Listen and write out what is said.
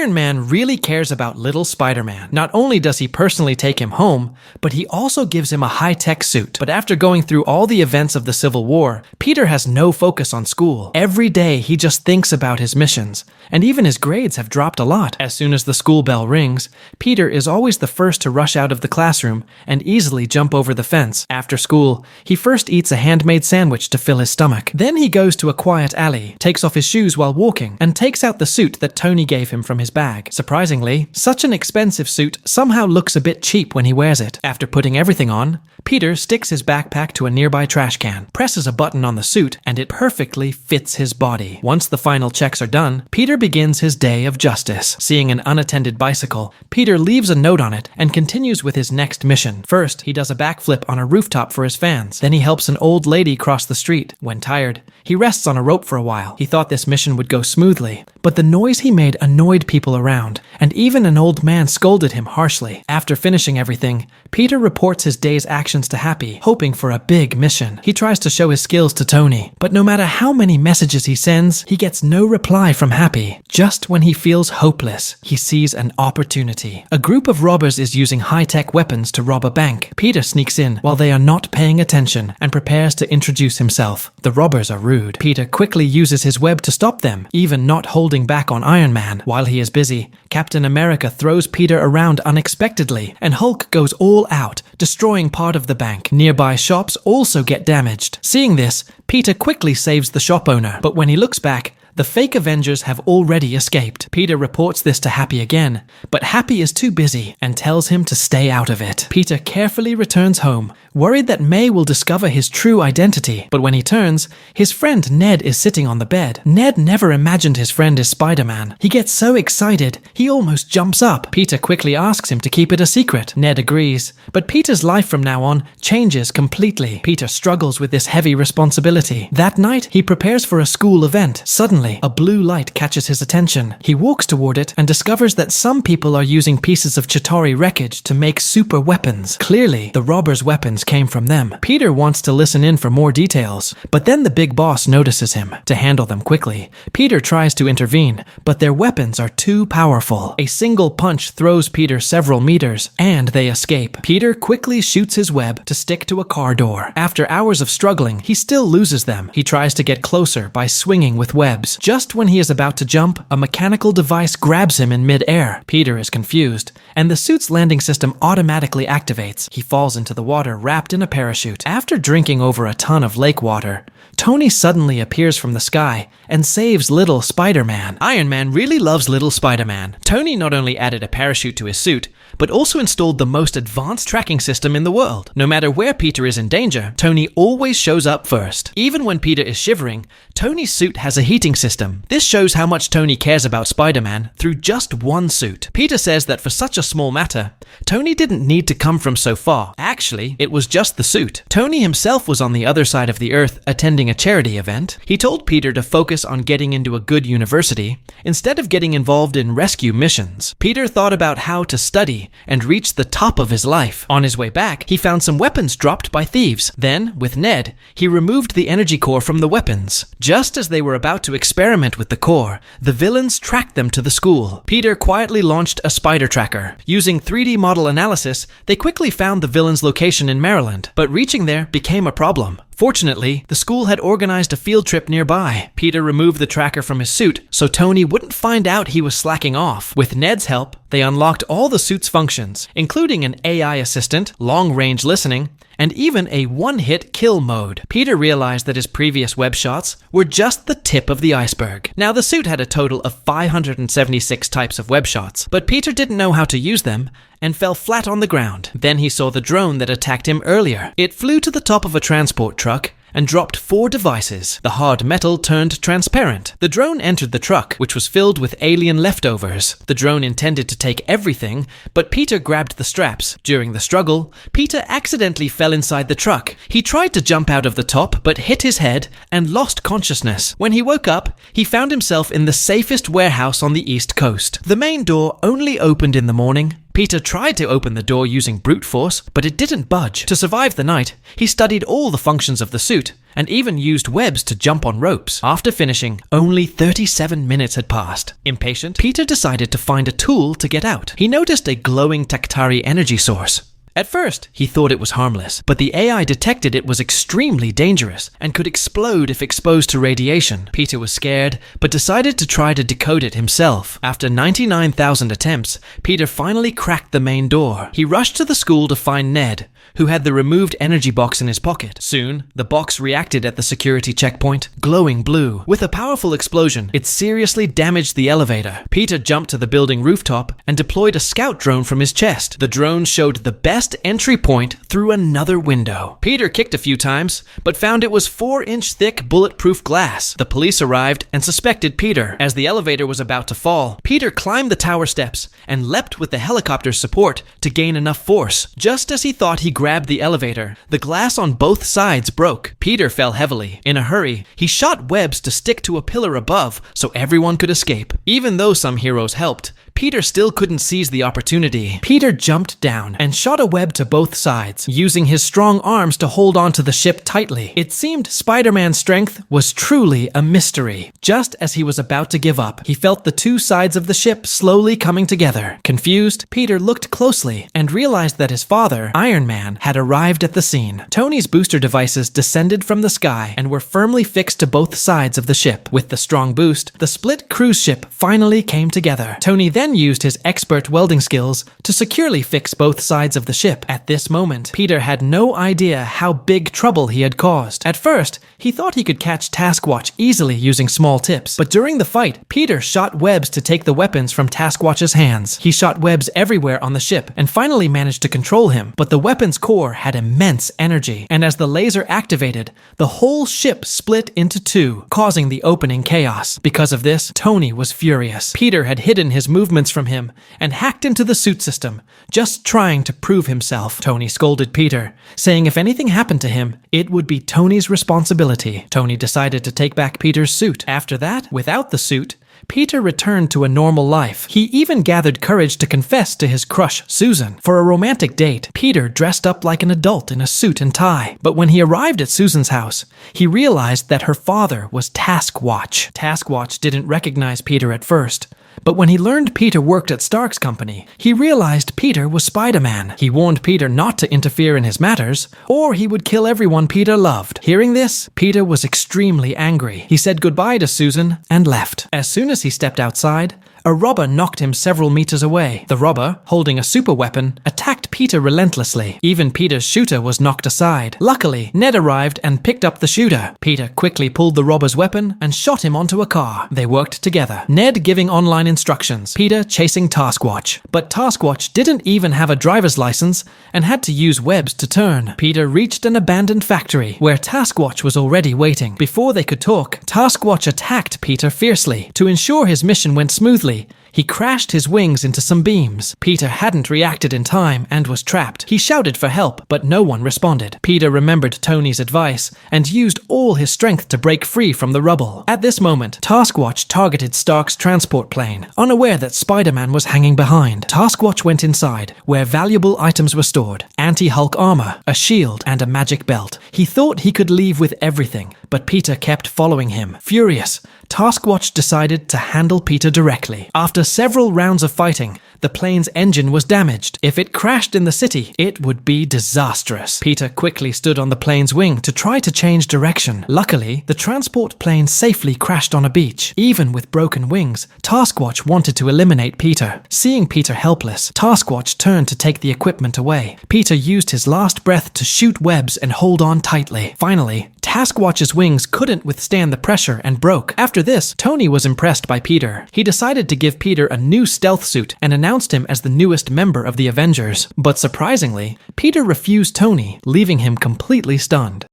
Iron Man really cares about little Spider-Man. Not only does he personally take him home, but he also gives him a high-tech suit. But after going through all the events of the Civil War, Peter has no focus on school. Every day he just thinks about his missions, and even his grades have dropped a lot. As soon as the school bell rings, Peter is always the first to rush out of the classroom and easily jump over the fence. After school, he first eats a handmade sandwich to fill his stomach. Then he goes to a quiet alley, takes off his shoes while walking, and takes out the suit that Tony gave him from his bag. Surprisingly, such an expensive suit somehow looks a bit cheap when he wears it. After putting everything on, Peter sticks his backpack to a nearby trash can, presses a button on the suit, and it perfectly fits his body. Once the final checks are done, Peter begins his day of justice. Seeing an unattended bicycle, Peter leaves a note on it and continues with his next mission. First, he does a backflip on a rooftop for his fans. Then he helps an old lady cross the street. When tired, he rests on a rope for a while. He thought this mission would go smoothly, but the noise he made annoyed people around, and even an old man scolded him harshly. After finishing everything, Peter reports his day's actions to Happy, hoping for a big mission. He tries to show his skills to Tony, but no matter how many messages he sends, he gets no reply from Happy. Just when he feels hopeless, he sees an opportunity. A group of robbers is using high-tech weapons to rob a bank. Peter sneaks in while they are not paying attention and prepares to introduce himself. The robbers are rude. Peter quickly uses his web to stop them, even not holding back on Iron Man. While he is busy, Captain America throws Peter around unexpectedly, and Hulk goes all out, destroying part of the bank. Nearby shops also get damaged. Seeing this, Peter quickly saves the shop owner, but when he looks back, the fake Avengers have already escaped. Peter reports this to Happy again, but Happy is too busy and tells him to stay out of it. Peter carefully returns home, worried that May will discover his true identity. But when he turns, his friend Ned is sitting on the bed. Ned never imagined his friend is Spider-Man. He gets so excited, he almost jumps up. Peter quickly asks him to keep it a secret. Ned agrees, but Peter's life from now on changes completely. Peter struggles with this heavy responsibility. That night, he prepares for a school event. Suddenly, a blue light catches his attention. He walks toward it and discovers that some people are using pieces of Chitauri wreckage to make super weapons. Clearly, the robbers' weapons came from them. Peter wants to listen in for more details, but then the big boss notices him. To handle them quickly, Peter tries to intervene, but their weapons are too powerful. A single punch throws Peter several meters, and they escape. Peter quickly shoots his web to stick to a car door. After hours of struggling, he still loses them. He tries to get closer by swinging with webs. Just when he is about to jump, a mechanical device grabs him in mid-air. Peter is confused, and the suit's landing system automatically activates. He falls into the water wrapped in a parachute. After drinking over a ton of lake water, Tony suddenly appears from the sky and saves little Spider-Man. Iron Man really loves little Spider-Man. Tony not only added a parachute to his suit, but also installed the most advanced tracking system in the world. No matter where Peter is in danger, Tony always shows up first. Even when Peter is shivering, Tony's suit has a heating system. This shows how much Tony cares about Spider-Man through just one suit. Peter says that for such a small matter, Tony didn't need to come from so far. Actually, it was just the suit. Tony himself was on the other side of the earth attending a charity event. He told Peter to focus on getting into a good university instead of getting involved in rescue missions. Peter thought about how to study and reach the top of his life. On his way back, he found some weapons dropped by thieves. Then, with Ned, he removed the energy core from the weapons. Just as they were about to experiment with the core, the villains tracked them to the school. Peter quietly launched a spider tracker. Using 3D model analysis, they quickly found the villain's location in Maryland, but reaching there became a problem. Fortunately, the school had organized a field trip nearby. Peter removed the tracker from his suit so Tony wouldn't find out he was slacking off. With Ned's help, they unlocked all the suit's functions, including an AI assistant, long-range listening, and even a one-hit kill mode. Peter realized that his previous web shots were just the tip of the iceberg. Now, the suit had a total of 576 types of web shots, but Peter didn't know how to use them and fell flat on the ground. Then he saw the drone that attacked him earlier. It flew to the top of a transport truck and dropped 4 devices. The hard metal turned transparent. The drone entered the truck, which was filled with alien leftovers. The drone intended to take everything, but Peter grabbed the straps. During the struggle, Peter accidentally fell inside the truck. He tried to jump out of the top, but hit his head and lost consciousness. When he woke up, he found himself in the safest warehouse on the East Coast. The main door only opened in the morning, Peter tried to open the door using brute force, but it didn't budge. To survive the night, he studied all the functions of the suit and even used webs to jump on ropes. After finishing, only 37 minutes had passed. Impatient, Peter decided to find a tool to get out. He noticed a glowing Tektari energy source. At first, he thought it was harmless, but the AI detected it was extremely dangerous and could explode if exposed to radiation. Peter was scared, but decided to try to decode it himself. After 99,000 attempts, Peter finally cracked the main door. He rushed to the school to find Ned, who had the removed energy box in his pocket. Soon, the box reacted at the security checkpoint, glowing blue. With a powerful explosion, it seriously damaged the elevator. Peter jumped to the building rooftop and deployed a scout drone from his chest. The drone showed the best entry point through another window. Peter kicked a few times, but found it was 4-inch thick bulletproof glass. The police arrived and suspected Peter. As the elevator was about to fall, Peter climbed the tower steps and leapt with the helicopter's support to gain enough force. Just as he thought he grabbed the elevator, the glass on both sides broke. Peter fell heavily. In a hurry, he shot webs to stick to a pillar above so everyone could escape. Even though some heroes helped, Peter still couldn't seize the opportunity. Peter jumped down and shot a web to both sides, using his strong arms to hold onto the ship tightly. It seemed Spider-Man's strength was truly a mystery. Just as he was about to give up, he felt the two sides of the ship slowly coming together. Confused, Peter looked closely and realized that his father, Iron Man, had arrived at the scene. Tony's booster devices descended from the sky and were firmly fixed to both sides of the ship. With the strong boost, the split cruise ship finally came together. Tony then used his expert welding skills to securely fix both sides of the ship. At this moment, Peter had no idea how big trouble he had caused. At first, he thought he could catch Taskwatch easily using small tips, but during the fight, Peter shot webs to take the weapons from Taskwatch's hands. He shot webs everywhere on the ship and finally managed to control him, but the weapon's core had immense energy, and as the laser activated, the whole ship split into two, causing the opening chaos. Because of this, Tony was furious. Peter had hidden his movements from him and hacked into the suit system, just trying to prove himself. Tony scolded Peter, saying if anything happened to him, it would be Tony's responsibility. Tony decided to take back Peter's suit. After that, without the suit, Peter returned to a normal life. He even gathered courage to confess to his crush, Susan. For a romantic date, Peter dressed up like an adult in a suit and tie. But when he arrived at Susan's house, he realized that her father was Taskwatch. Taskwatch didn't recognize Peter at first, but when he learned Peter worked at Stark's company, he realized Peter was Spider-Man. He warned Peter not to interfere in his matters, or he would kill everyone Peter loved. Hearing this, Peter was extremely angry. He said goodbye to Susan and left. As soon as he stepped outside, a robber knocked him several meters away. The robber, holding a super weapon, attacked Peter relentlessly. Even Peter's shooter was knocked aside. Luckily, Ned arrived and picked up the shooter. Peter quickly pulled the robber's weapon and shot him onto a car. They worked together, Ned giving online instructions, Peter chasing Taskwatch. But Taskwatch didn't even have a driver's license and had to use webs to turn. Peter reached an abandoned factory where Taskwatch was already waiting. Before they could talk, Taskwatch attacked Peter fiercely. To ensure his mission went smoothly, he crashed his wings into some beams. Peter hadn't reacted in time and was trapped. He shouted for help, but no one responded. Peter remembered Tony's advice and used all his strength to break free from the rubble. At this moment, Taskwatch targeted Stark's transport plane, unaware that Spider-Man was hanging behind. Taskwatch went inside, where valuable items were stored: anti-Hulk armor, a shield, and a magic belt. He thought he could leave with everything, but Peter kept following him. Furious, Taskwatch decided to handle Peter directly. After several rounds of fighting, the plane's engine was damaged. If it crashed in the city, it would be disastrous. Peter quickly stood on the plane's wing to try to change direction. Luckily, the transport plane safely crashed on a beach. Even with broken wings, Taskwatch wanted to eliminate Peter. Seeing Peter helpless, Taskwatch turned to take the equipment away. Peter used his last breath to shoot webs and hold on tightly. Finally, Taskwatch's wings couldn't withstand the pressure and broke. After this, Tony was impressed by Peter. He decided to give Peter a new stealth suit and announced him as the newest member of the Avengers. But surprisingly, Peter refused Tony, leaving him completely stunned.